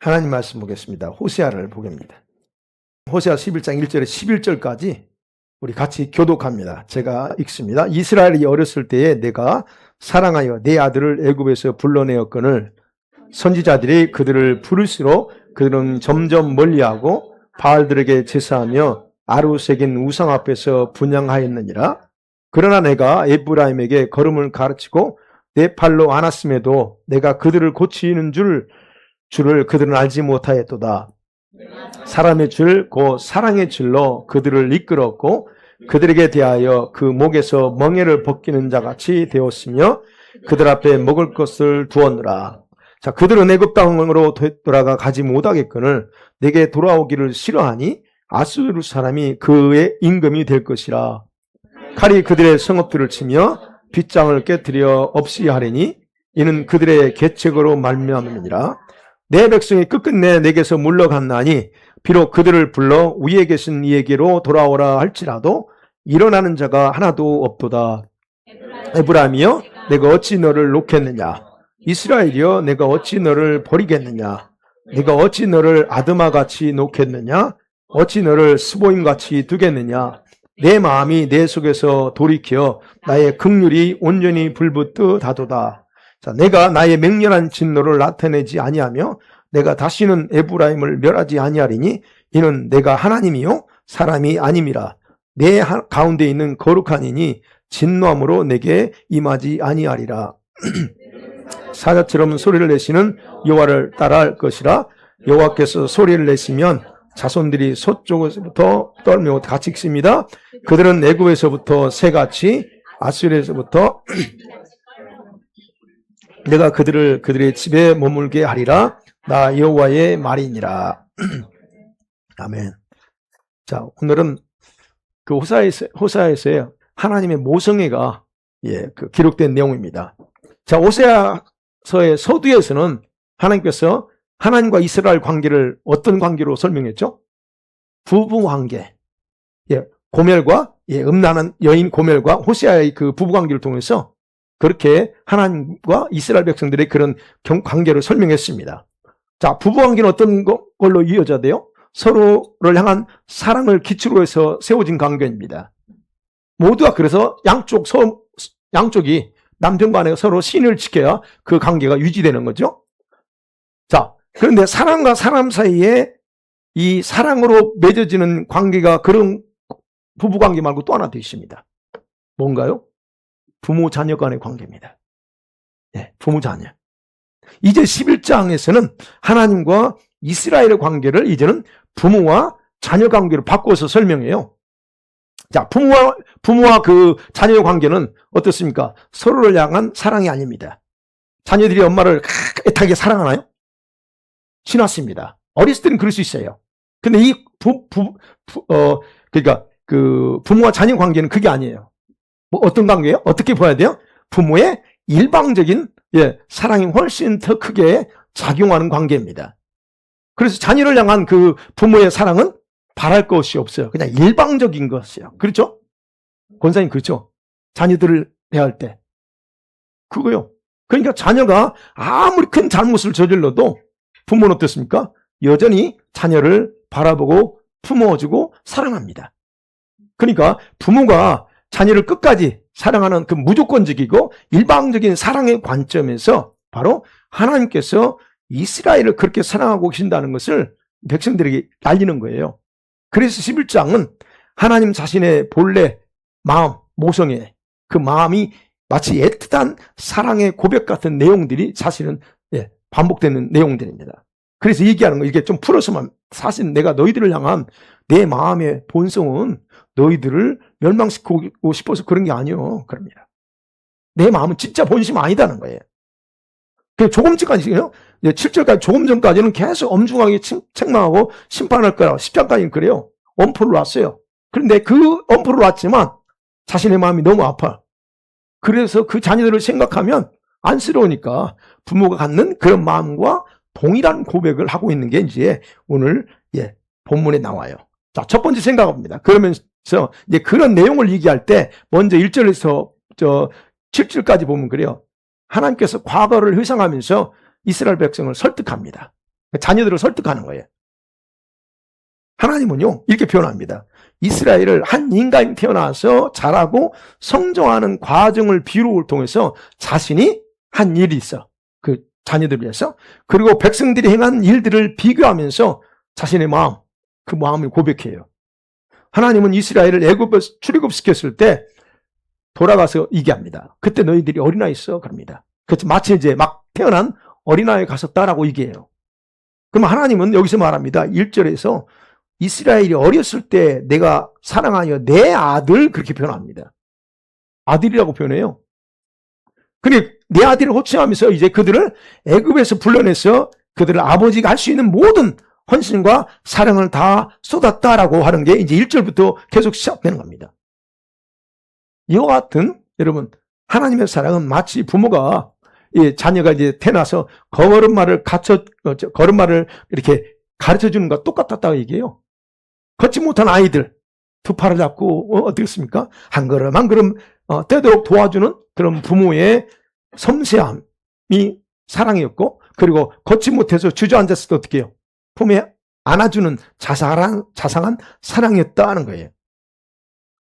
하나님 말씀 보겠습니다. 호세아를 보겠습니다. 호세아 11장 1절에 11절까지 우리 같이 교독합니다. 제가 읽습니다. 이스라엘이 어렸을 때에 내가 사랑하여 내 아들을 애굽에서 불러내었거늘 선지자들이 그들을 부를수록 그들은 점점 멀리하고 바알들에게 제사하며 아루새긴 우상 앞에서 분향하였느니라. 그러나 내가 에브라임에게 걸음을 가르치고 내 팔로 안았음에도 내가 그들을 고치는 줄을 그들은 알지 못하였도다. 사람의 줄, 곧 사랑의 줄로 그들을 이끌었고 그들에게 대하여 그 목에서 멍에를 벗기는 자같이 되었으며 그들 앞에 먹을 것을 두었느라. 자, 그들은 애굽 땅으로 돌아가 가지 못하겠거늘 내게 돌아오기를 싫어하니 아수르 사람이 그의 임금이 될 것이라. 칼이 그들의 성읍들을 치며 빗장을 깨뜨려 없이 하리니 이는 그들의 계책으로 말미암음이니라. 내 백성이 끝끝내 내게서 물러갔나니 비록 그들을 불러 위에 계신 이에게로 돌아오라 할지라도 일어나는 자가 하나도 없도다. 에브라임이여 내가 어찌 너를 놓겠느냐. 이스라엘이여 내가 어찌 너를 버리겠느냐. 내가 어찌 너를 아드마같이 놓겠느냐. 어찌 너를 스보임같이 두겠느냐. 내 마음이 내 속에서 돌이켜 나의 긍휼이 온전히 불붙듯하도다. 자, 내가 나의 맹렬한 진노를 나타내지 아니하며 내가 다시는 에브라임을 멸하지 아니하리니 이는 내가 하나님이요 사람이 아님이라. 내 가운데 있는 거룩한 이니 진노함으로 내게 임하지 아니하리라. 사자처럼 소리를 내시는 여호와를 따라할 것이라. 여호와께서 소리를 내시면 자손들이 서쪽에서부터 떨며 같이 읽습니다. 그들은 애굽에서부터 새같이 아수르에서부터 내가 그들의 집에 머물게 하리라. 나 여호와의 말이니라. 아멘. 자, 오늘은 그 호세아에서의 하나님의 모성애가 기록된 내용입니다. 자, 호세아서의 서두에서는 하나님께서 하나님과 이스라엘 관계를 어떤 관계로 설명했죠? 부부 관계. 고멜과 음란한 여인 고멜과 호세아의 그 부부 관계를 통해서 그렇게 하나님과 이스라엘 백성들의 그런 관계를 설명했습니다. 자, 부부 관계는 어떤 걸로 이어져야 서로를 향한 사랑을 기초로 해서 세워진 관계입니다. 모두가 그래서 양쪽이 남편과 아내가 서로 신을 지켜야 그 관계가 유지되는 거죠. 자, 그런데 사람과 사람 사이에 이 사랑으로 맺어지는 관계가 그런 부부 관계 말고 또 하나 더 있습니다. 뭔가요? 부모 자녀 간의 관계입니다. 부모 자녀. 이제 11장에서는 하나님과 이스라엘의 관계를 이제는 부모와 자녀 관계로 바꿔서 설명해요. 자, 부모와 그 자녀의 관계는 어떻습니까? 서로를 향한 사랑이 아닙니다. 자녀들이 엄마를 애타게 사랑하나요? 신났습니다. 어렸을 때는 그럴 수 있어요. 근데 이 그러니까 그 부모와 자녀 관계는 그게 아니에요. 뭐 어떤 관계예요? 어떻게 봐야 돼요? 부모의 일방적인 사랑이 훨씬 더 크게 작용하는 관계입니다. 그래서 자녀를 향한 그 부모의 사랑은 바랄 것이 없어요. 그냥 일방적인 것이에요. 그렇죠? 권사님 그렇죠? 자녀들을 대할 때 그거요. 그러니까 자녀가 아무리 큰 잘못을 저질러도 부모는 어떻습니까? 여전히 자녀를 바라보고 품어주고 사랑합니다. 그러니까 부모가 자녀를 끝까지 사랑하는 그 무조건적이고 일방적인 사랑의 관점에서 바로 하나님께서 이스라엘을 그렇게 사랑하고 계신다는 것을 백성들에게 알리는 거예요. 그래서 11장은 하나님 자신의 본래 마음, 모성애, 그 마음이 마치 애틋한 사랑의 고백 같은 내용들이 사실은 반복되는 내용들입니다. 그래서 얘기하는 거 이게 좀 풀어서만 사실 내가 너희들을 향한 내 마음의 본성은 너희들을 멸망시키고 싶어서 그런 게 아니요. 그럽니다. 내 마음은 진짜 본심 아니다는 거예요. 조금 전까지요. 7절까지 조금 전까지는 계속 엄중하게 책망하고 심판할 거라. 10장까지는 그래요. 엄포를 놨어요. 그런데 그 엄포를 놨지만 자신의 마음이 너무 아파. 그래서 그 자녀들을 생각하면 안쓰러우니까 부모가 갖는 그런 마음과 동일한 고백을 하고 있는 게 이제 오늘 본문에 나와요. 자, 첫 번째 생각합니다. 그러면서 이제 그런 내용을 얘기할 때 먼저 1절에서 7절까지 보면 그래요. 하나님께서 과거를 회상하면서 이스라엘 백성을 설득합니다. 자녀들을 설득하는 거예요. 하나님은요, 이렇게 표현합니다. 이스라엘을 한 인간이 태어나서 자라고 성장하는 과정을 비유를 통해서 자신이 한 일이 있어. 그 자녀들을 위해서. 그리고 백성들이 행한 일들을 비교하면서 자신의 마음, 그 마음을 고백해요. 하나님은 이스라엘을 애굽에서 출애굽시켰을 때 돌아가서 얘기합니다. 그때 너희들이 어린아이였어. 그럽니다. 그래서 마치 이제 막 태어난 어린아이에 갔었다라고 얘기해요. 그럼 하나님은 여기서 말합니다. 1절에서 이스라엘이 어렸을 때 내가 사랑하여 내 아들 그렇게 표현합니다. 아들이라고 표현해요. 근데 내 아들을 호칭하면서 이제 그들을 애굽에서 불러내서 그들을 아버지가 할 수 있는 모든 헌신과 사랑을 다 쏟았다라고 하는 게 이제 1절부터 계속 시작되는 겁니다. 이와 같은 여러분 하나님의 사랑은 마치 부모가 자녀가 이제 태어나서 걸음마를 이렇게 가르쳐 주는 것과 똑같았다고 얘기해요. 걷지 못한 아이들 두 팔을 잡고 어떻겠습니까? 한 걸음 한 걸음 떼도록 도와주는 그런 부모의 섬세함이 사랑이었고, 그리고 걷지 못해서 주저앉았을 때 어떻게 해요? 품에 안아주는 자상한 사랑이었다는 거예요.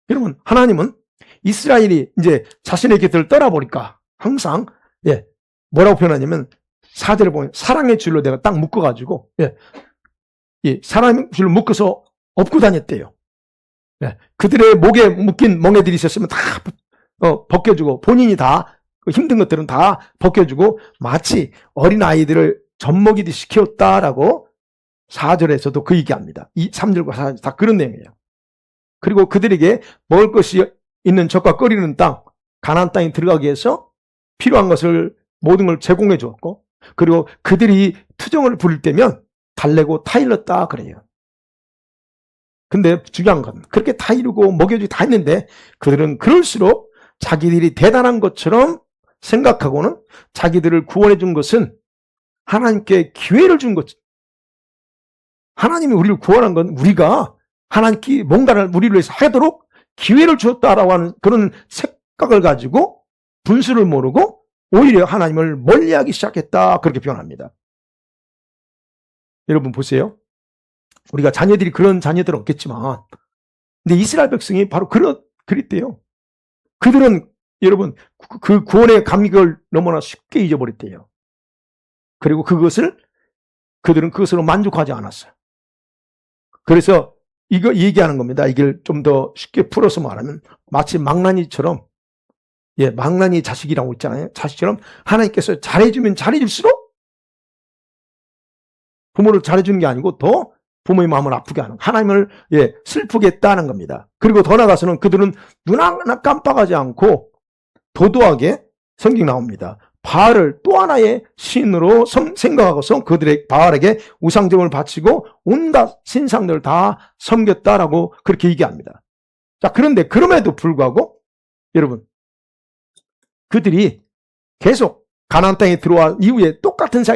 여러분 하나님은 이스라엘이 이제 자신의 곁을 떠나보니까 항상 뭐라고 표현하냐면 4절을 보면 사랑의 줄로 내가 딱 묶어가지고 사랑의 줄로 묶어서 업고 다녔대요. 그들의 목에 묶인 멍에들이 있었으면 다 벗겨주고 본인이 다 힘든 것들은 다 벗겨주고 마치 어린아이들을 젖먹이듯이 키웠다라고 4절에서도 그 얘기합니다. 3절과 4절 다 그런 내용이에요. 그리고 그들에게 먹을 것이 있는 젖과 끓이는 땅, 가나안 땅에 들어가기 위해서 필요한 것을 모든 걸 제공해 주었고, 그리고 그들이 투정을 부릴 때면 달래고 타일렀다 그래요. 근데 중요한 건 그렇게 타이르고 먹여주고 다 했는데 그들은 그럴수록 자기들이 대단한 것처럼 생각하고는 자기들을 구원해 준 것은 하나님께 기회를 준 것. 하나님이 우리를 구원한 건 우리가 하나님께 뭔가를 우리를 위해서 하도록 기회를 주었다라고 하는 그런 생각을 가지고 분수를 모르고 오히려 하나님을 멀리하기 시작했다 그렇게 표현합니다. 여러분 보세요. 우리가 자녀들이 그런 자녀들은 없겠지만 근데 이스라엘 백성이 바로 그랬대요. 그들은 여러분 그 구원의 감격을 너무나 쉽게 잊어버렸대요. 그리고 그들은 그것으로 만족하지 않았어요. 그래서 이거 얘기하는 겁니다. 이걸 좀 더 쉽게 풀어서 말하면 마치 망나니처럼 망나니 자식이라고 있잖아요. 자식처럼 하나님께서 잘해주면 잘해줄수록 부모를 잘해주는 게 아니고 더 부모의 마음을 아프게 하는, 하나님을 슬프게 했다는 겁니다. 그리고 더 나아가서는 그들은 눈 하나 깜빡하지 않고 도도하게 성경 나옵니다. 바알을 또 하나의 신으로 생각하고서 그들의 바알에게 우상점을 바치고 온갖 신상들을 다 섬겼다라고 그렇게 얘기합니다. 자, 그런데 그럼에도 불구하고 여러분 그들이 계속 가나안 땅에 들어와 이후에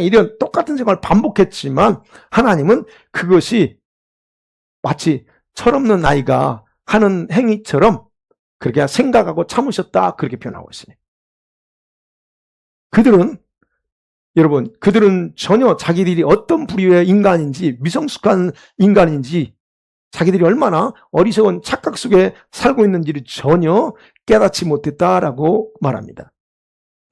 이런 똑같은 생활을 반복했지만 하나님은 그것이 마치 철없는 아이가 하는 행위처럼 그렇게 생각하고 참으셨다 그렇게 표현하고 있습니다. 그들은 전혀 자기들이 어떤 부류의 인간인지 미성숙한 인간인지 자기들이 얼마나 어리석은 착각 속에 살고 있는지를 전혀 깨닫지 못했다라고 말합니다.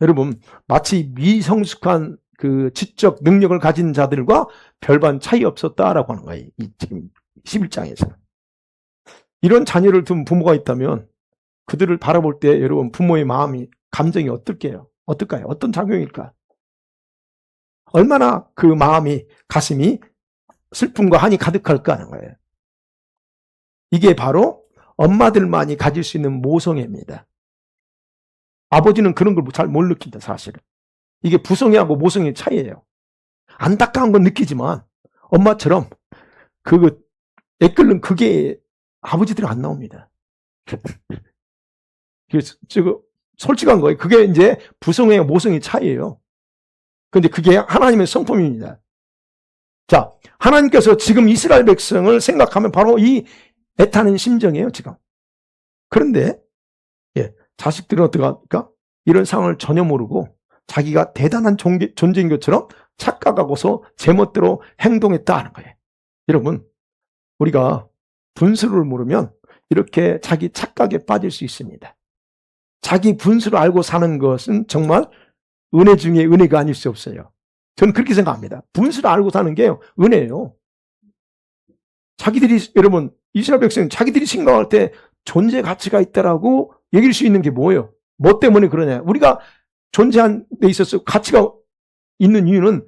여러분 마치 미성숙한 그 지적 능력을 가진 자들과 별반 차이 없었다라고 하는 거예요. 지금 11장에서. 이런 자녀를 둔 부모가 있다면 그들을 바라볼 때 여러분 부모의 감정이 어떨까요? 어떤 작용일까? 얼마나 그 가슴이 슬픔과 한이 가득할까 하는 거예요. 이게 바로 엄마들만이 가질 수 있는 모성애입니다. 아버지는 그런 걸 잘 못 느낀다, 사실은. 이게 부성애하고 모성애의 차이예요. 안타까운 건 느끼지만 엄마처럼 애끓는 그게 아버지들은 안 나옵니다. 그래서 솔직한 거예요. 그게 이제 부성애와 모성애의 차이예요. 근데 그게 하나님의 성품입니다. 자, 하나님께서 지금 이스라엘 백성을 생각하면 바로 이 애타는 심정이에요, 지금. 그런데 자식들은 어떡합니까? 이런 상황을 전혀 모르고 자기가 대단한 존재인 것처럼 착각하고서 제멋대로 행동했다 하는 거예요. 여러분, 우리가 분수를 모르면 이렇게 자기 착각에 빠질 수 있습니다. 자기 분수를 알고 사는 것은 정말 은혜 중에 은혜가 아닐 수 없어요. 저는 그렇게 생각합니다. 분수를 알고 사는 게 은혜예요. 자기들이, 여러분, 이스라엘 백성은 자기들이 생각할 때 존재 가치가 있다라고 얘기할 수 있는 게 뭐예요? 뭐 때문에 그러냐? 우리가 존재한 데 있어서 가치가 있는 이유는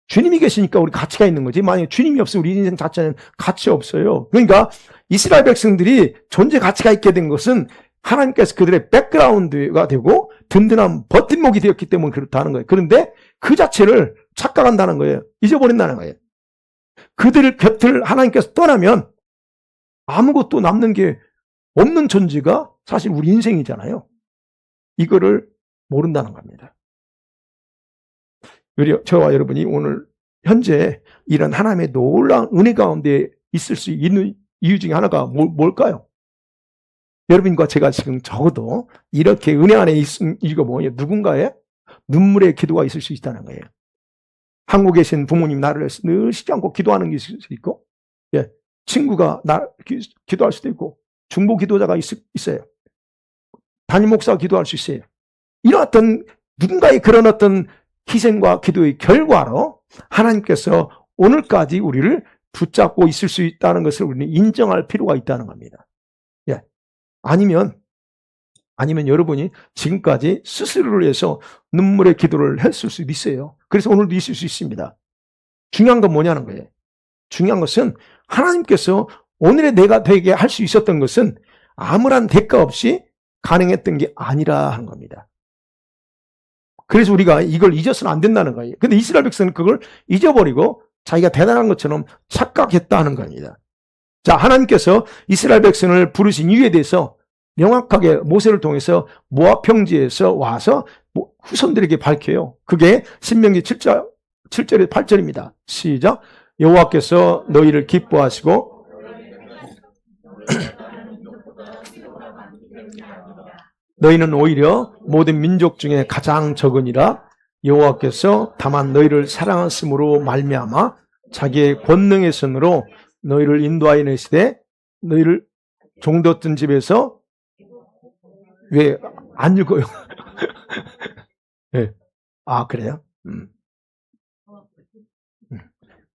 주님이 계시니까 우리 가치가 있는 거지. 만약에 주님이 없으면 우리 인생 자체는 가치 없어요. 그러니까 이스라엘 백성들이 존재 가치가 있게 된 것은 하나님께서 그들의 백그라운드가 되고 든든한 버팀목이 되었기 때문에 그렇다는 거예요. 그런데 그 자체를 착각한다는 거예요. 잊어버린다는 거예요. 그들 곁을 하나님께서 떠나면 아무것도 남는 게 없는 존재가 사실 우리 인생이잖아요. 이거를 모른다는 겁니다. 저와 여러분이 오늘 현재 이런 하나님의 놀라운 은혜 가운데 있을 수 있는 이유 중에 하나가 뭘까요? 여러분과 제가 지금 적어도 이렇게 은혜 안에 있는 이유가 뭐예요? 누군가의 눈물의 기도가 있을 수 있다는 거예요. 한국에 계신 부모님 나를 위해서 늘 쉬지 않고 기도하는 게 있을 수 있고, 예, 친구가 기도할 수도 있고, 중보 기도자가 있어요. 담임 목사가 기도할 수 있어요. 이런 어떤 누군가의 그런 어떤 희생과 기도의 결과로 하나님께서 오늘까지 우리를 붙잡고 있을 수 있다는 것을 우리는 인정할 필요가 있다는 겁니다. 예. 아니면 여러분이 지금까지 스스로를 위해서 눈물의 기도를 했을 수도 있어요. 그래서 오늘도 있을 수 있습니다. 중요한 건 뭐냐는 거예요. 중요한 것은 하나님께서 오늘의 내가 되게 할 수 있었던 것은 아무런 대가 없이 가능했던 게 아니라 하는 겁니다. 그래서 우리가 이걸 잊어서는 안 된다는 거예요. 근데 이스라엘 백성은 그걸 잊어버리고 자기가 대단한 것처럼 착각했다는 겁니다. 자, 하나님께서 이스라엘 백성을 부르신 이유에 대해서 명확하게 모세를 통해서 모압 평지에서 와서 후손들에게 밝혀요. 그게 신명기 7절 8절입니다. 시작. 여호와께서 너희를 기뻐하시고 너희는 오히려 모든 민족 중에 가장 적으니라. 여호와께서 다만 너희를 사랑하심으로 말미암아 자기의 권능의 손으로 너희를 인도하여 내시되 너희를 종되었던 집에서 왜 안 읽어요? 네. 아, 그래요?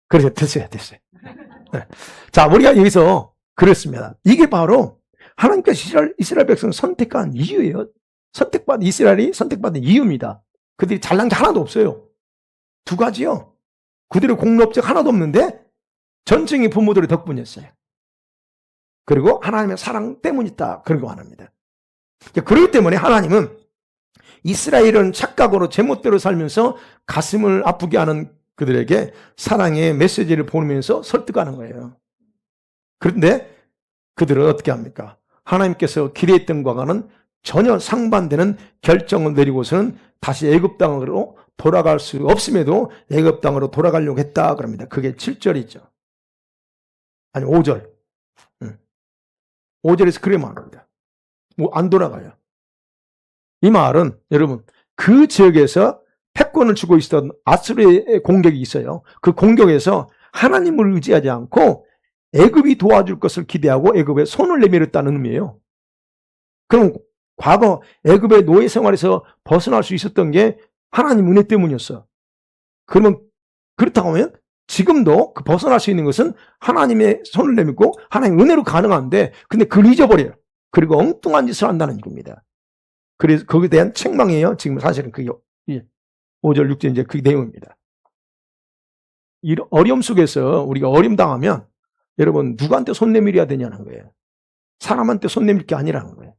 그래서 됐어요. 네. 자, 우리가 여기서 그랬습니다. 이게 바로 하나님께서 이스라엘 백성을 선택한 이유예요. 이스라엘이 선택받은 이유입니다. 그들이 잘난 게 하나도 없어요. 두 가지요. 그들의 공로업적 하나도 없는데 전쟁의 부모들의 덕분이었어요. 그리고 하나님의 사랑 때문이다. 그러고 말합니다. 그렇기 때문에 하나님은 이스라엘은 착각으로 제멋대로 살면서 가슴을 아프게 하는 그들에게 사랑의 메시지를 보내면서 설득하는 거예요. 그런데 그들은 어떻게 합니까? 하나님께서 기대했던 것과는 전혀 상반되는 결정을 내리고서는 다시 애굽 땅으로 돌아갈 수 없음에도 애굽 땅으로 돌아가려고 했다 그럽니다. 그게 7절이죠. 아니 5절. 5절에서 그래 말합니다. 안 돌아가요. 이 말은 여러분 그 지역에서 패권을 주고 있었던 아수르의 공격이 있어요. 그 공격에서 하나님을 의지하지 않고 애굽이 도와줄 것을 기대하고 애굽에 손을 내밀었다는 의미예요. 그럼 과거 애굽의 노예 생활에서 벗어날 수 있었던 게 하나님 은혜 때문이었어. 그러면 그렇다고 하면 지금도 그 벗어날 수 있는 것은 하나님의 손을 내밀고 하나님 은혜로 가능한데 근데 그걸 잊어버려요. 그리고 엉뚱한 짓을 한다는 겁니다. 그래서 거기에 대한 책망이에요. 지금 사실은 그게 5절 6절 이제 그 내용입니다. 이 어려움 속에서 우리가 어려움 당하면 여러분 누구한테 손 내밀어야 되냐는 거예요. 사람한테 손 내밀 게 아니라는 거예요.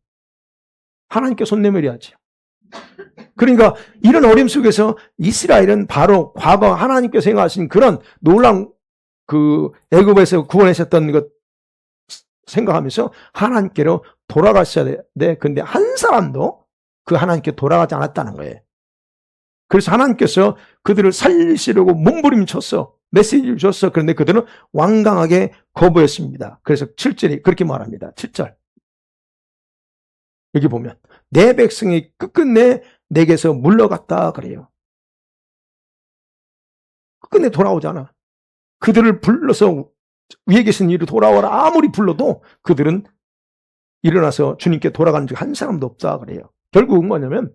하나님께 손 내밀어야죠. 그러니까 이런 어려움 속에서 이스라엘은 바로 과거 하나님께서 행하신 그런 놀라운 그 애굽에서 구원하셨던 것 생각하면서 하나님께로 돌아가셔야 돼. 근데 한 사람도 그 하나님께 돌아가지 않았다는 거예요. 그래서 하나님께서 그들을 살리시려고 몸부림쳤어. 메시지를 줬어. 그런데 그들은 완강하게 거부했습니다. 그래서 7절이 그렇게 말합니다. 7절. 여기 보면 내 백성이 끝끝내 내게서 물러갔다 그래요. 끝내 돌아오잖아. 그들을 불러서 위에 계신 이로 돌아와라 아무리 불러도 그들은 일어나서 주님께 돌아가는 적 한 사람도 없다 그래요. 결국은 뭐냐면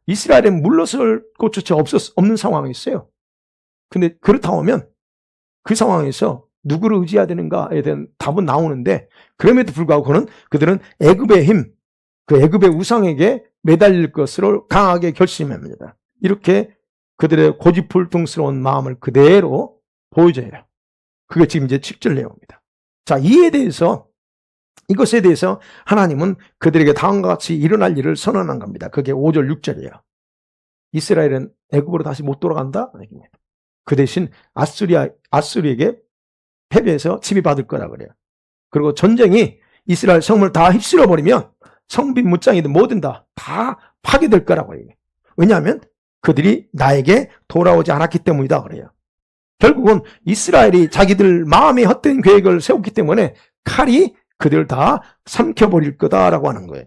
이스라엘에 물러설 곳조차 없는 상황이 있어요. 근데 그렇다 하면 그 상황에서 누구를 의지해야 되는가에 대한 답은 나오는데, 그럼에도 불구하고 그들은 애굽의 힘, 그 애굽의 우상에게 매달릴 것으로 강하게 결심합니다. 이렇게 그들의 고집불통스러운 마음을 그대로 보여줘요. 그게 지금 이제 7절 내용입니다. 자, 이것에 대해서 하나님은 그들에게 다음과 같이 일어날 일을 선언한 겁니다. 그게 5절, 6절이에요. 이스라엘은 애굽으로 다시 못 돌아간다? 그 대신 아수리에게 패배해서 지배받을 거라 그래요. 그리고 전쟁이 이스라엘 성을 다 휩쓸어 버리면 성빈 무장이든 뭐든 다 파괴될 거라고 해요. 왜냐하면 그들이 나에게 돌아오지 않았기 때문이다 그래요. 결국은 이스라엘이 자기들 마음에 헛된 계획을 세웠기 때문에 칼이 그들을 다 삼켜버릴 거다라고 하는 거예요.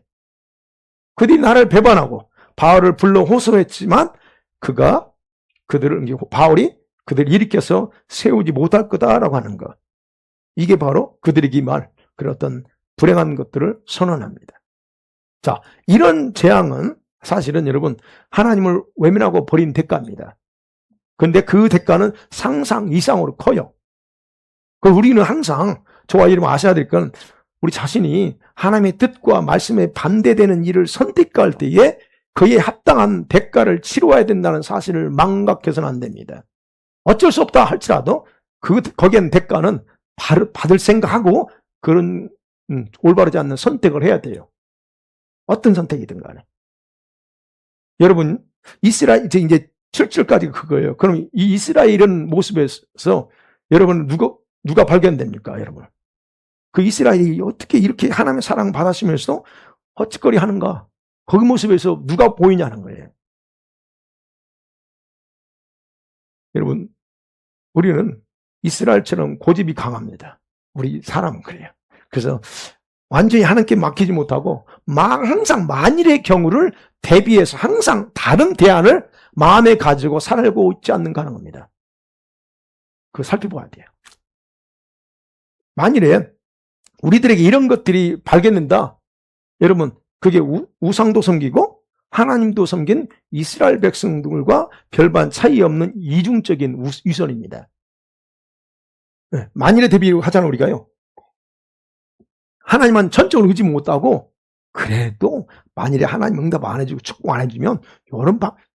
그들이 나를 배반하고 바알을 불러 호소했지만 바울이 그들을 일으켜서 세우지 못할 거다라고 하는 것. 이게 바로 그들에게 그런 어떤 불행한 것들을 선언합니다. 자, 이런 재앙은 사실은 여러분 하나님을 외면하고 버린 대가입니다. 그런데 그 대가는 상상 이상으로 커요. 우리는 항상 저와 여러분 아셔야 될 건 우리 자신이 하나님의 뜻과 말씀에 반대되는 일을 선택할 때에 그에 합당한 대가를 치러야 된다는 사실을 망각해서는 안 됩니다. 어쩔 수 없다 할지라도 거기엔 대가는 받을 생각하고 그런 올바르지 않는 선택을 해야 돼요. 어떤 선택이든 간에. 여러분 이스라엘 이제 7절까지 그거예요. 그럼 이 이스라엘은 모습에서 여러분 누가 발견됩니까? 여러분 그 이스라엘이 어떻게 이렇게 하나님의 사랑 받았으면서도 헛짓거리 하는가? 거기 모습에서 누가 보이냐는 거예요. 여러분 우리는 이스라엘처럼 고집이 강합니다. 우리 사람은 그래요. 그래서 완전히 하나님께 맡기지 못하고 항상 만일의 경우를 대비해서 항상 다른 대안을 마음에 가지고 살고 있지 않는가 하는 겁니다. 그거 살펴봐야 돼요. 만일에 우리들에게 이런 것들이 발견된다. 여러분 그게 우상도 섬기고 하나님도 섬긴 이스라엘 백성들과 별반 차이 없는 이중적인 위선입니다. 네, 만일에 대비하잖아요. 우리가요. 하나님만 전적으로 의지 못하고 그래도 만일에 하나님 응답 안 해주고 축복 안 해주면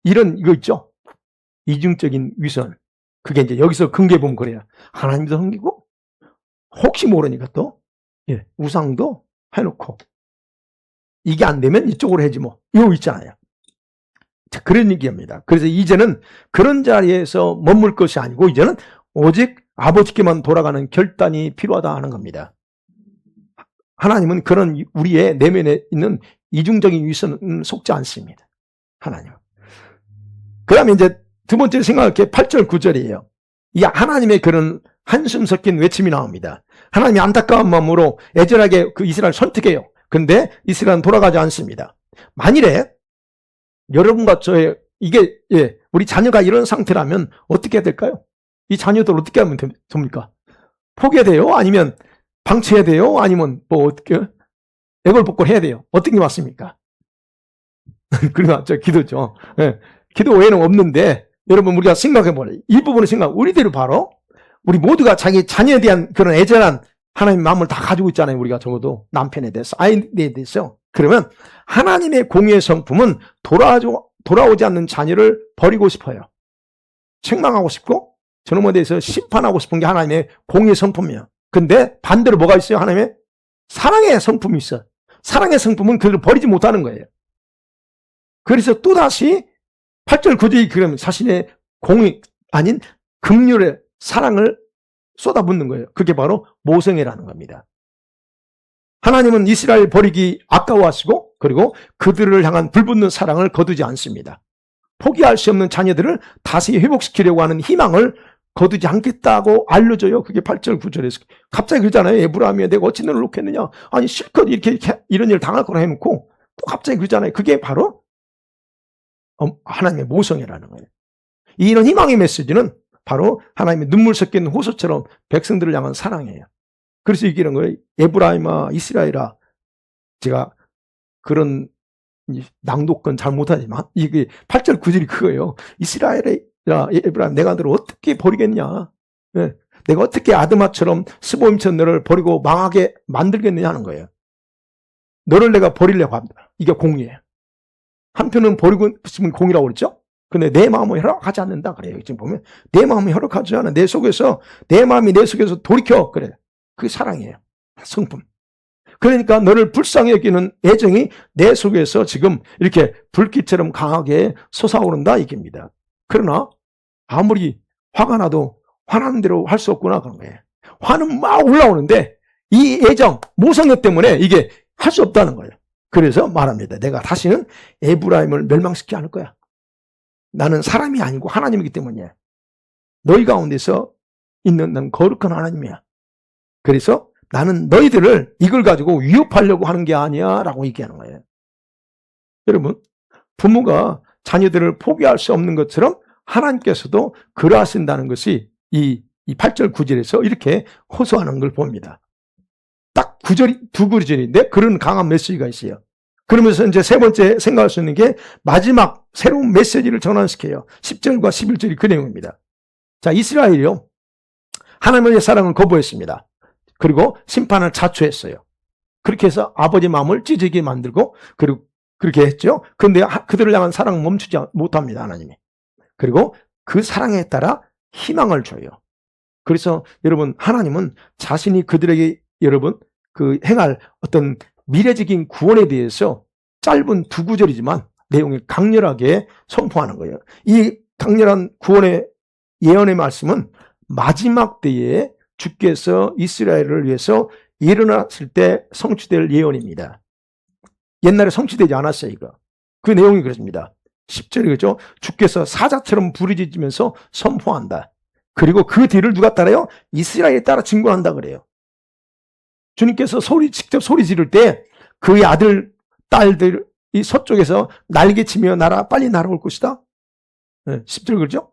이런 이거 있죠. 이중적인 위선. 그게 이제 여기서 근거해 보면 그래요. 하나님도 섬기고 혹시 모르니까 또 우상도 해놓고 이게 안 되면 이쪽으로 해지 뭐 이거 있잖아요. 자, 그런 얘기입니다. 그래서 이제는 그런 자리에서 머물 것이 아니고 이제는 오직 아버지께만 돌아가는 결단이 필요하다 하는 겁니다. 하나님은 그런 우리의 내면에 있는 이중적인 위선은 속지 않습니다. 하나님. 그 다음에 이제 두 번째 생각할 게 8절 9절이에요. 이 하나님의 그런 한숨 섞인 외침이 나옵니다. 하나님이 안타까운 마음으로 애절하게 그 이스라엘을 선택해요. 근데 이스라엘은 돌아가지 않습니다. 만일에 여러분과 저의 우리 자녀가 이런 상태라면 어떻게 해야 될까요? 이 자녀들 어떻게 하면 됩니까? 포기해야 돼요? 아니면 방치해야 돼요? 아니면 어떻게 애걸복걸해야 돼요? 어떤 게 맞습니까? 그러나 저 기도죠. 기도 외에는 없는데 여러분 우리가 생각해보래요. 이 부분을 우리들은 바로 우리 모두가 자기 자녀에 대한 그런 애절한 하나님의 마음을 다 가지고 있잖아요. 우리가 적어도 남편에 대해서 아이에 대해서. 그러면 하나님의 공의의 성품은 돌아오지 않는 자녀를 버리고 싶어요. 책망하고 싶고 저놈에 대해서 심판하고 싶은 게 하나님의 공의의 성품이에요. 근데 반대로 뭐가 있어요? 하나님의 사랑의 성품이 있어요. 사랑의 성품은 그들을 버리지 못하는 거예요. 그래서 또다시 8절 9절이 그러면 자신의 공의 아닌 긍휼의 사랑을 쏟아붓는 거예요. 그게 바로 모성애라는 겁니다. 하나님은 이스라엘 버리기 아까워하시고 그리고 그들을 향한 불붙는 사랑을 거두지 않습니다. 포기할 수 없는 자녀들을 다시 회복시키려고 하는 희망을 거두지 않겠다고 알려줘요. 그게 8절 9절에서 갑자기 그러잖아요. 에브라임이야 내가 어찌 너를 놓겠느냐. 아니 실컷 이렇게 이런 일을 당할 거라 해놓고 또 갑자기 그러잖아요. 그게 바로 하나님의 모성애라는 거예요. 이런 희망의 메시지는 바로 하나님의 눈물 섞인 호소처럼 백성들을 향한 사랑이에요. 그래서 얘기하는 거예요. 에브라임아, 이스라엘아. 제가 그런 낭독건 잘 못하지만 이게 8절 9절이 그거예요. 이스라엘아, 에브라임, 내가 너를 어떻게 버리겠냐. 네. 내가 어떻게 아드마처럼 스보임처럼 너를 버리고 망하게 만들겠느냐 하는 거예요. 너를 내가 버리려고 합니다. 이게 공이에요. 한편은 버리고 싶으면 공이라고 그랬죠? 근데 내 마음은 허락하지 않는다 그래요. 지금 보면 내 마음이 허락하지 않아. 내 마음이 내 속에서 돌이켜. 그래. 그게 사랑이에요. 성품. 그러니까 너를 불쌍히 여기는 애정이 내 속에서 지금 이렇게 불길처럼 강하게 솟아오른다 이깁니다. 그러나 아무리 화가 나도 화나는 대로 할 수 없구나 그런 거예요. 화는 막 올라오는데 이 애정, 모성애 때문에 이게 할 수 없다는 거예요. 그래서 말합니다. 내가 다시는 에브라임을 멸망시키지 않을 거야. 나는 사람이 아니고 하나님이기 때문이야. 너희 가운데서 있는 난 거룩한 하나님이야. 그래서 나는 너희들을 이걸 가지고 위협하려고 하는 게 아니야 라고 얘기하는 거예요. 여러분, 부모가 자녀들을 포기할 수 없는 것처럼 하나님께서도 그러하신다는 것이 이 8절 9절에서 이렇게 호소하는 걸 봅니다. 딱 두 구절인데 그런 강한 메시지가 있어요. 그러면서 이제 세 번째 생각할 수 있는 게 마지막 새로운 메시지를 전환시켜요. 10절과 11절이 그 내용입니다. 자, 이스라엘이요. 하나님의 사랑을 거부했습니다. 그리고 심판을 자초했어요. 그렇게 해서 아버지 마음을 찢어지게 만들고 그리고 그렇게 했죠. 그런데 그들을 향한 사랑은 멈추지 못합니다. 하나님이. 그리고 그 사랑에 따라 희망을 줘요. 그래서 여러분 하나님은 자신이 그들에게 여러분 그 행할 어떤 미래적인 구원에 대해서 짧은 두 구절이지만 내용이 강렬하게 선포하는 거예요. 이 강렬한 구원의 예언의 말씀은 마지막 때에 주께서 이스라엘을 위해서 일어났을 때 성취될 예언입니다. 옛날에 성취되지 않았어요, 이거. 그 내용이 그렇습니다. 10절이 그렇죠? 주께서 사자처럼 부르짖으면서 선포한다. 그리고 그 뒤를 누가 따라요? 이스라엘이 따라 증거한다 그래요. 주님께서 직접 소리 지를 때 그의 아들, 딸들이 서쪽에서 날개치며 빨리 날아올 것이다. 네, 10절 그렇죠?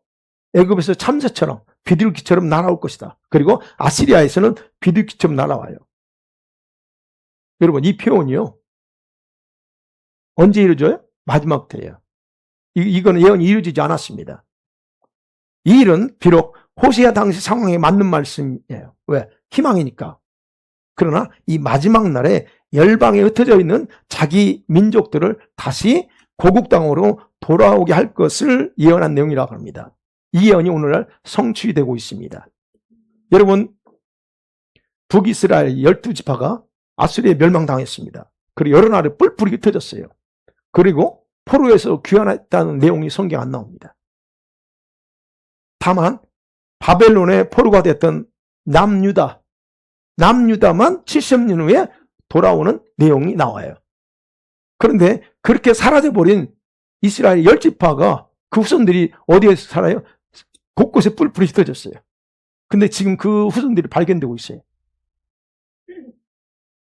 애굽에서 참새처럼 비둘기처럼 날아올 것이다. 그리고 아시리아에서는 비둘기처럼 날아와요. 여러분 이 표현이요. 언제 이루어져요? 마지막 때예요. 이거는 예언이 이루어지지 않았습니다. 이 일은 비록 호세아 당시 상황에 맞는 말씀이에요. 왜? 희망이니까. 그러나 이 마지막 날에 열방에 흩어져 있는 자기 민족들을 다시 고국 땅으로 돌아오게 할 것을 예언한 내용이라고 합니다. 이 예언이 오늘날 성취되고 있습니다. 여러분, 북이스라엘 12지파가 아수리에 멸망당했습니다. 그리고 여러 나라에 뿔뿔이 흩어졌어요. 그리고 포로에서 귀환했다는 내용이 성경에 안 나옵니다. 다만 바벨론의 포로가 됐던 남유다만 70년 후에 돌아오는 내용이 나와요. 그런데 그렇게 사라져버린 이스라엘 10지파가 그 후손들이 어디에서 살아요? 곳곳에 뿔뿔이 흩어졌어요. 근데 지금 그 후손들이 발견되고 있어요.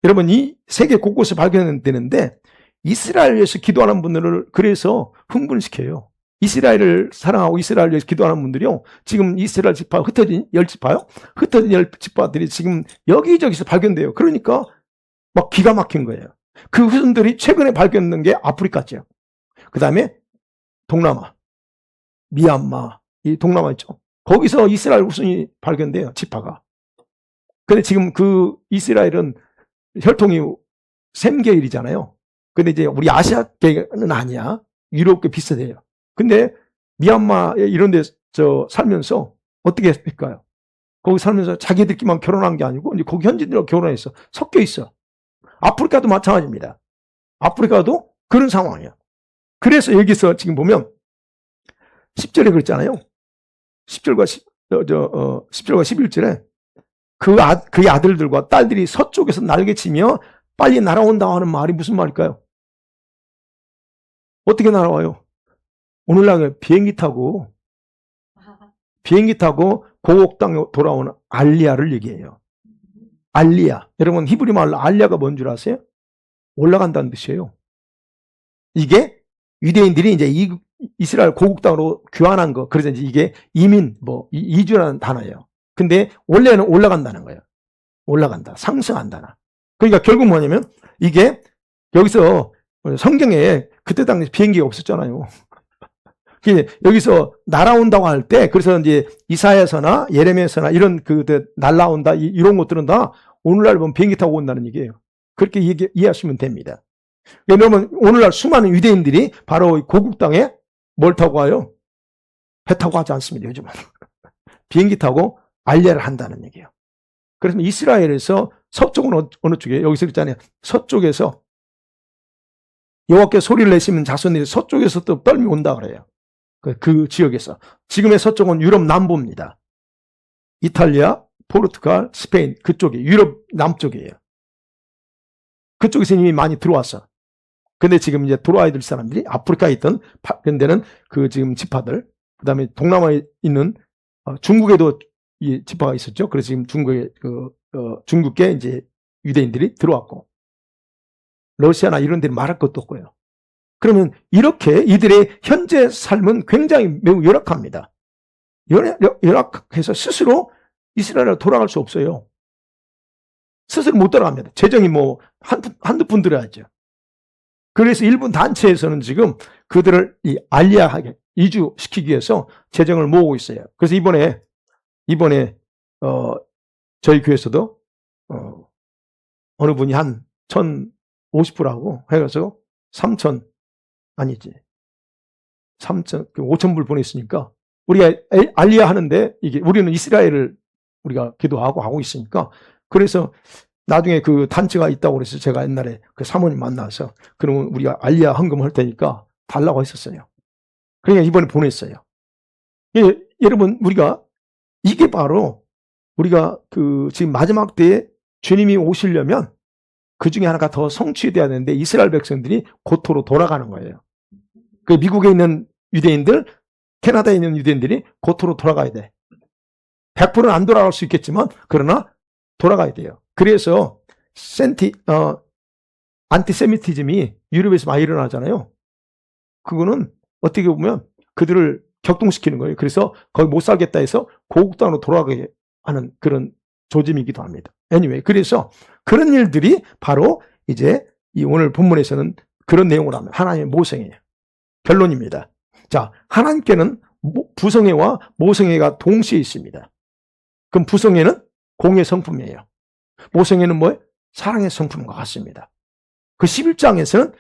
여러분 이 세계 곳곳에 발견되는데 이스라엘을 위해서 기도하는 분들을 그래서 흥분시켜요. 이스라엘을 사랑하고 이스라엘을 위해서 기도하는 분들이요. 지금 이스라엘 지파 흩어진 10지파요. 흩어진 10지파들이 지금 여기저기서 발견돼요. 그러니까 막 기가 막힌 거예요. 그 후손들이 최근에 발견된 게 아프리카죠. 그 다음에 동남아, 미얀마, 이 동남아 있죠. 거기서 이스라엘 후손이 발견돼요. 지파가. 근데 지금 그 이스라엘은 혈통이 셈계일이잖아요. 근데 이제 우리 아시아계는 아니야. 유럽계 비슷해요. 근데 미얀마 이런 데 살면서 어떻게 했을까요? 거기 살면서 자기들끼리만 결혼한 게 아니고 이제 거기 현지인들하고 결혼해서 섞여 있어. 아프리카도 마찬가지입니다. 아프리카도 그런 상황이에요. 그래서 여기서 지금 보면 10절에 그랬잖아요. 10절과 11절에 그의 아들들과 딸들이 서쪽에서 날개치며 빨리 날아온다 하는 말이 무슨 말일까요? 어떻게 날아와요? 오늘날 비행기 타고 고국 땅에 돌아오는 알리아를 얘기해요. 알리아. 여러분 히브리 말로 알리아가 뭔 줄 아세요? 올라간다는 뜻이에요. 이게 유대인들이 이제 이스라엘 고국 땅으로 귀환한 거. 그래서 이제 이게 이민, 이주라는 단어예요. 근데 원래는 올라간다는 거예요. 올라간다. 상승한다. 그러니까 결국 뭐냐면 이게 여기서 성경에 그때 당시 비행기가 없었잖아요. 여기서 날아온다고 할 때, 그래서 이제 이사야서나 예레미야서나 이런 날아온다 이런 것들은 다 오늘날 보면 비행기 타고 온다는 얘기예요. 그렇게 이해하시면 됩니다. 왜냐면 오늘날 수많은 유대인들이 바로 고국 땅에 뭘 타고 와요? 배 타고 하지 않습니다. 요즘은 비행기 타고 알리야를 한다는 얘기예요. 그래서 이스라엘에서 서쪽은 어느 쪽이에요? 여기서 있잖아요. 서쪽에서 여호와께 소리를 내시면 자손들이 서쪽에서 또 떨미 온다 그래요. 그 지역에서. 지금의 서쪽은 유럽 남부입니다. 이탈리아, 포르투갈, 스페인 그쪽이 유럽 남쪽이에요. 그쪽에서 이미 많이 들어왔어. 근데 지금 이제 돌아와야 될 사람들이 아프리카에 있던 데는 그 지금 지파들, 그 다음에 동남아에 있는 중국에도 이 지파가 있었죠. 그래서 지금 중국에 이제 유대인들이 들어왔고, 러시아나 이런 데는 말할 것도 없고요. 그러면 이렇게 이들의 현재 삶은 굉장히 매우 열악합니다. 열악해서 스스로 이스라엘로 돌아갈 수 없어요. 스스로 못 돌아갑니다. 재정이 한두 푼 들어야죠. 그래서 일부 단체에서는 지금 그들을 알리야하게 이주시키기 위해서 재정을 모으고 있어요. 그래서 이번에 저희 교회에서도 어느 분이 한 1,050불하고 해가지고 5,000불 보냈으니까 우리가 알리야 하는데 이게 우리는 이스라엘을 우리가 기도하고 하고 있으니까, 그래서 나중에 그 단체가 있다고 그래서 제가 옛날에 그 사모님 만나서 그러면 우리가 알리야 헌금 할 테니까 달라고 했었어요. 그러니까 이번에 보냈어요. 여러분, 우리가 이게 바로 우리가 지금 마지막 때에 주님이 오시려면 그 중에 하나가 더 성취돼야 되는데 이스라엘 백성들이 고토로 돌아가는 거예요. 그 미국에 있는 유대인들, 캐나다에 있는 유대인들이 고토로 돌아가야 돼. 100%는 안 돌아갈 수 있겠지만 그러나 돌아가야 돼요. 그래서 안티세미티즘이 유럽에서 많이 일어나잖아요. 그거는 어떻게 보면 그들을 격동시키는 거예요. 그래서 거기 못 살겠다 해서 고국 땅으로 돌아가게 하는 그런 조짐이기도 합니다. anyway, 그래서 그런 일들이 바로 이제 이 오늘 본문에서는 그런 내용을 하면 하나님의 모성애예요. 결론입니다. 자, 하나님께는 부성애와 모성애가 동시에 있습니다. 그럼 부성애는 공의 성품이에요. 모성애는 뭐예요? 사랑의 성품과 같습니다. 그 11장에서는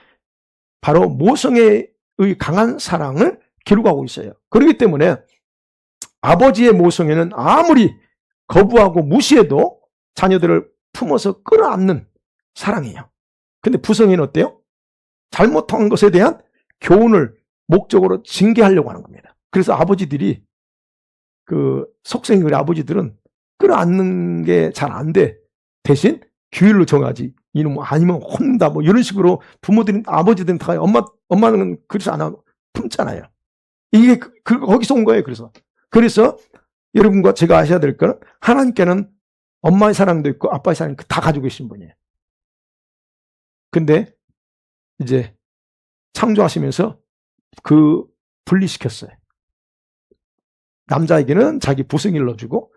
바로 모성애의 강한 사랑을 기록하고 있어요. 그렇기 때문에 아버지의 모성애는 아무리 거부하고 무시해도 자녀들을 품어서 끌어안는 사랑이에요. 근데 부성애는 어때요? 잘못한 것에 대한 교훈을 목적으로 징계하려고 하는 겁니다. 그래서 아버지들이 속성이 그래, 아버지들은 끌어안는 게 잘 안 돼. 대신 규율로 정하지. 이놈 아니면 혼다. 이런 식으로 부모들은, 아버지들은 다 엄마는 그래서 안 하고 품잖아요. 이게 거기서 온 거예요. 그래서 여러분과 제가 아셔야 될 거는 하나님께는 엄마의 사랑도 있고 아빠의 사랑도 다 가지고 계신 분이에요. 근데 이제 창조하시면서 분리시켰어요. 남자에게는 자기 부성을 넣어주고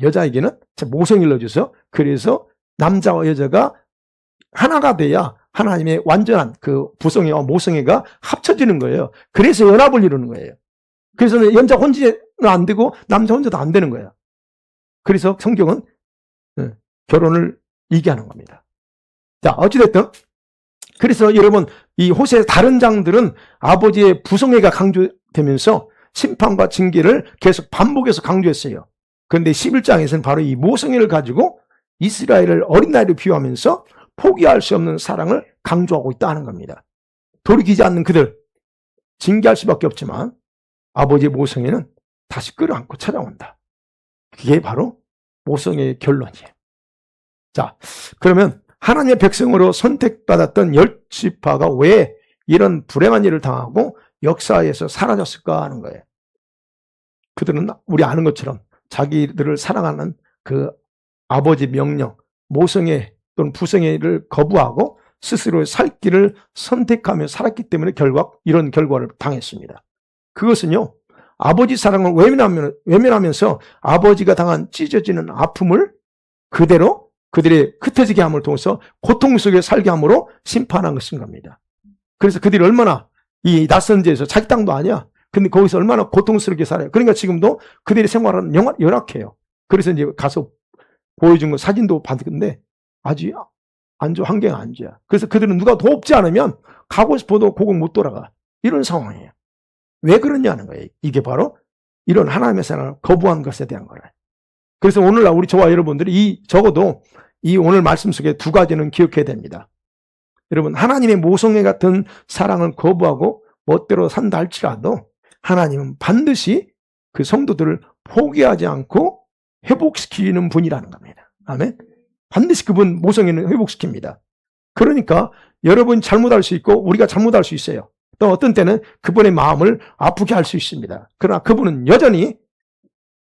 여자에게는 모성을 넣어줘서, 그래서 남자와 여자가 하나가 돼야 하나님의 완전한 그 부성애와 모성애가 합쳐지는 거예요. 그래서 연합을 이루는 거예요. 그래서 여자 혼자는 안 되고 남자 혼자도 안 되는 거예요. 그래서 성경은 결혼을 얘기하는 겁니다. 자, 어찌됐든 그래서 여러분, 이 호세의 다른 장들은 아버지의 부성애가 강조되면서 심판과 징계를 계속 반복해서 강조했어요. 그런데 11장에서는 바로 이 모성애를 가지고 이스라엘을 어린 나이로 비유하면서 포기할 수 없는 사랑을 강조하고 있다는 겁니다. 돌이키지 않는 그들, 징계할 수밖에 없지만 아버지의 모성애는 다시 끌어안고 찾아온다. 그게 바로 모성애의 결론이에요. 자, 그러면 하나님의 백성으로 선택받았던 10지파가 왜 이런 불행한 일을 당하고 역사에서 사라졌을까 하는 거예요. 그들은 우리 아는 것처럼 자기들을 사랑하는 그 아버지 명령, 모성애 또는 부성애를 거부하고 스스로의 살 길을 선택하며 살았기 때문에 이런 결과를 당했습니다. 그것은요, 아버지 사랑을 외면하면서 아버지가 당한 찢어지는 아픔을 그대로 그들의 흩어지게 함을 통해서 고통 속에 살게 함으로 심판한 것인 겁니다. 그래서 그들이 얼마나 이 낯선 데에서 자기 땅도 아니야. 근데 거기서 얼마나 고통스럽게 살아요. 그러니까 지금도 그들의 생활은 열악해요. 그래서 이제 가서 보여준 거 사진도 봤는데 아주 안 좋아, 환경이 안 좋아. 그래서 그들은 누가 돕지 않으면 가고 싶어도 고국 못 돌아가. 이런 상황이에요. 왜 그러냐는 거예요. 이게 바로 이런 하나님의 사랑을 거부한 것에 대한 거라. 그래서 오늘날 저와 여러분들이 적어도 이 오늘 말씀 속에 두 가지는 기억해야 됩니다. 여러분, 하나님의 모성애 같은 사랑을 거부하고 멋대로 산다 할지라도 하나님은 반드시 그 성도들을 포기하지 않고 회복시키는 분이라는 겁니다. 아멘. 반드시 그분 모성애는 회복시킵니다. 그러니까 여러분 잘못할 수 있고 우리가 잘못할 수 있어요. 또 어떤 때는 그분의 마음을 아프게 할 수 있습니다. 그러나 그분은 여전히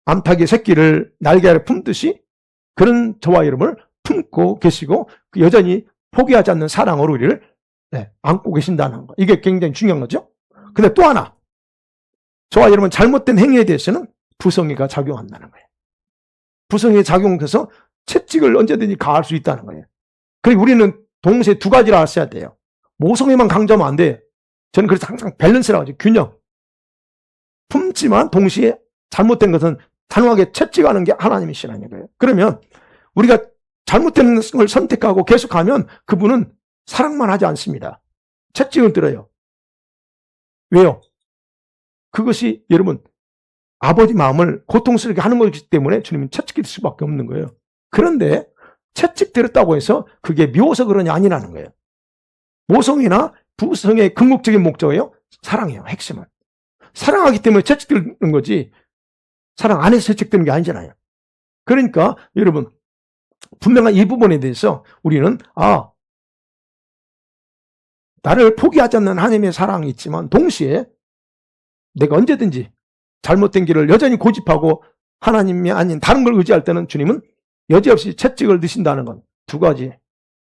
암탉의 새끼를 날개 아래 품듯이 그런 저와 여러분을 품고 계시고 여전히 포기하지 않는 사랑으로 우리를 안고 계신다는 거. 이게 굉장히 중요한 거죠. 근데 또 하나, 저와 여러분 잘못된 행위에 대해서는 부성애가 작용한다는 거예요. 부성애가 작용해서 채찍을 언제든지 가할 수 있다는 거예요. 그리고 우리는 동시에 두 가지를 아셔야 돼요. 모성애만 강조하면 안 돼요. 저는 그래서 항상 밸런스라고 하죠. 균형. 품지만 동시에 잘못된 것은 단호하게 채찍하는 게 하나님이시라는 거예요. 그러면 우리가 잘못된 걸 선택하고 계속하면 그분은 사랑만 하지 않습니다. 채찍을 들어요. 왜요? 그것이 여러분 아버지 마음을 고통스럽게 하는 것이기 때문에 주님은 채찍 들 수밖에 없는 거예요. 그런데 채찍 들었다고 해서 그게 미워서 그러냐 아니라는 거예요. 모성애나 부성의 궁극적인 목적이에요. 사랑이에요. 핵심은. 사랑하기 때문에 채찍 드는 거지 사랑 안에서 채찍 드는 게 아니잖아요. 그러니까 여러분 분명한 이 부분에 대해서 우리는 나를 포기하지 않는 하나님의 사랑이 있지만 동시에 내가 언제든지 잘못된 길을 여전히 고집하고 하나님이 아닌 다른 걸 의지할 때는 주님은 여지없이 채찍을 드신다는 건 두 가지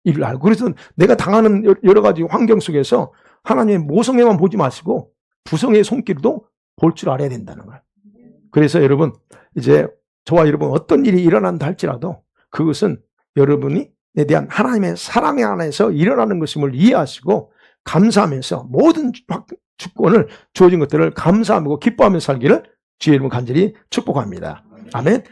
일을 알고, 그래서 내가 당하는 여러 가지 환경 속에서 하나님의 모성애만 보지 마시고 부성애의 손길도 볼 줄 알아야 된다는 거예요. 그래서 여러분 이제 저와 여러분 어떤 일이 일어난다 할지라도 그것은 여러분에 대한 하나님의 사랑 안에서 일어나는 것임을 이해하시고 감사하면서 모든 주권을 주어진 것들을 감사하고 기뻐하며 살기를 주의 이름으로 간절히 축복합니다. 아멘.